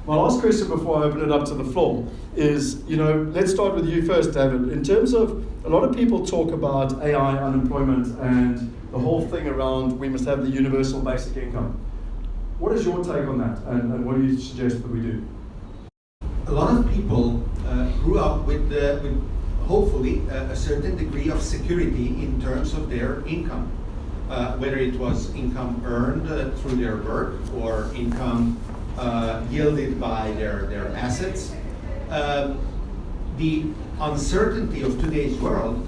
My last question before I open it up to the floor is, let's start with you first, David. In terms of, a lot of people talk about AI unemployment and the whole thing around we must have the universal basic income. What is your take on that, and what do you suggest that we do? A lot of people grew up with hopefully a certain degree of security in terms of their income, whether it was income earned through their work or income yielded by their assets. The uncertainty of today's world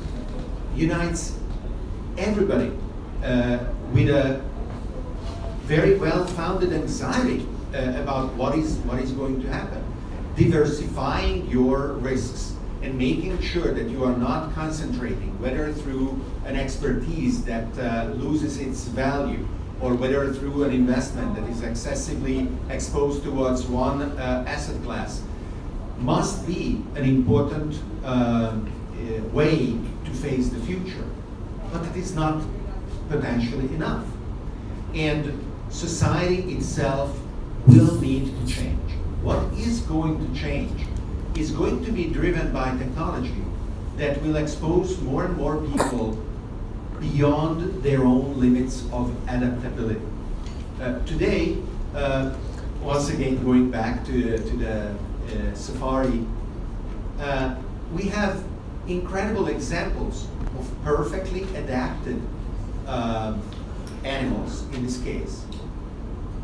unites everybody with a very well-founded anxiety about what is going to happen. Diversifying your risks and making sure that you are not concentrating, whether through an expertise that loses its value, or whether through an investment that is excessively exposed towards one asset class, must be an important way to face the future. But it is not potentially enough. And society itself will need to change. What is going to change is going to be driven by technology that will expose more and more people beyond their own limits of adaptability. Today, once again going back to the safari, we have incredible examples of perfectly adapted animals, in this case,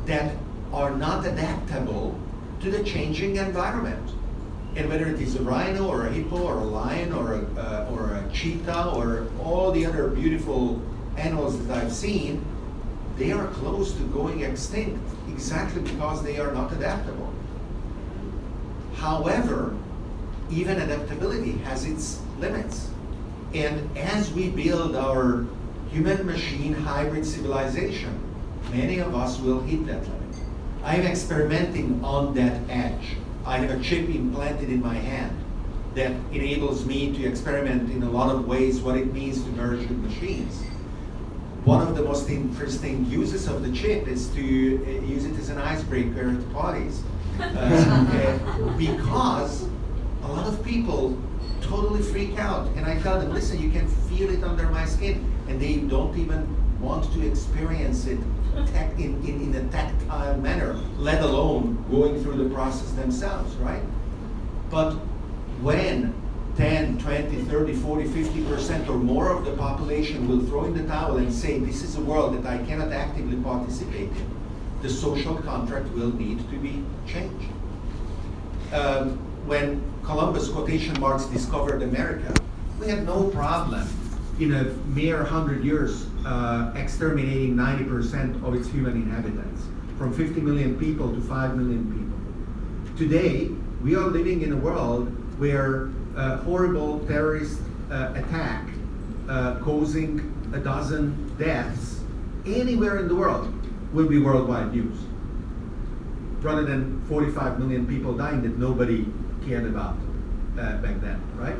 that are not adaptable to the changing environment. And whether it is a rhino or a hippo or a lion or a cheetah or all the other beautiful animals that I've seen, they are close to going extinct exactly because they are not adaptable. However, even adaptability has its limits. And as we build our human-machine hybrid civilization, many of us will hit that limit. I'm experimenting on that edge. I have a chip implanted in my hand that enables me to experiment in a lot of ways what it means to merge with machines. One of the most interesting uses of the chip is to use it as an icebreaker at parties. Because a lot of people totally freak out, and I tell them, listen, you can feel it under my skin, and they don't even want to experience it in a tactile manner, let alone going through the process themselves, right? But when 10, 20, 30, 40, 50% or more of the population will throw in the towel and say, this is a world that I cannot actively participate in, the social contract will need to be changed. When Columbus, quotation marks, discovered America, we had no problem in a mere 100 years exterminating 90% of its human inhabitants, from 50 million people to 5 million people. Today, we are living in a world where a horrible terrorist attack causing a dozen deaths anywhere in the world will be worldwide news, rather than 45 million people dying that nobody cared about back then, right?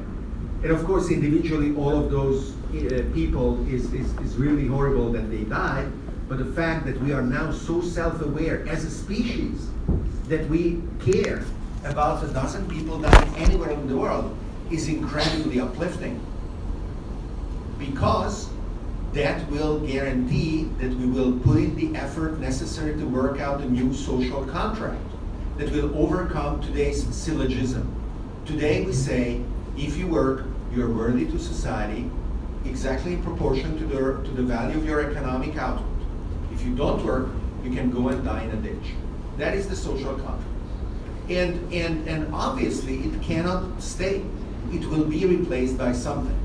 And of course, individually, all of those people is really horrible that they died, but the fact that we are now so self-aware as a species that we care about a dozen people dying anywhere in the world is incredibly uplifting, because that will guarantee that we will put in the effort necessary to work out a new social contract that will overcome today's syllogism. Today we say, if you work, you're worthy to society, exactly in proportion to the value of your economic output. If you don't work, you can go and die in a ditch. That is the social contract. And obviously it cannot stay. It will be replaced by something.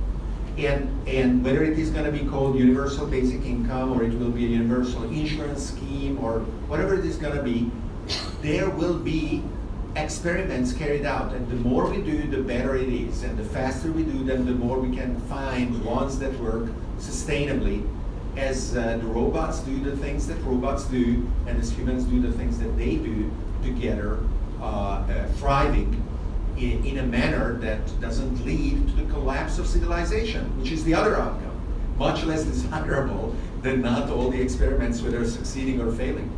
And whether it is going to be called universal basic income, or it will be a universal insurance scheme, or whatever it is going to be, there will be experiments carried out, and the more we do, the better it is, and the faster we do them, the more we can find ones that work sustainably, as the robots do the things that robots do, and as humans do the things that they do together, thriving in a manner that doesn't lead to the collapse of civilization, which is the other outcome, much less desirable than not all the experiments whether succeeding or failing.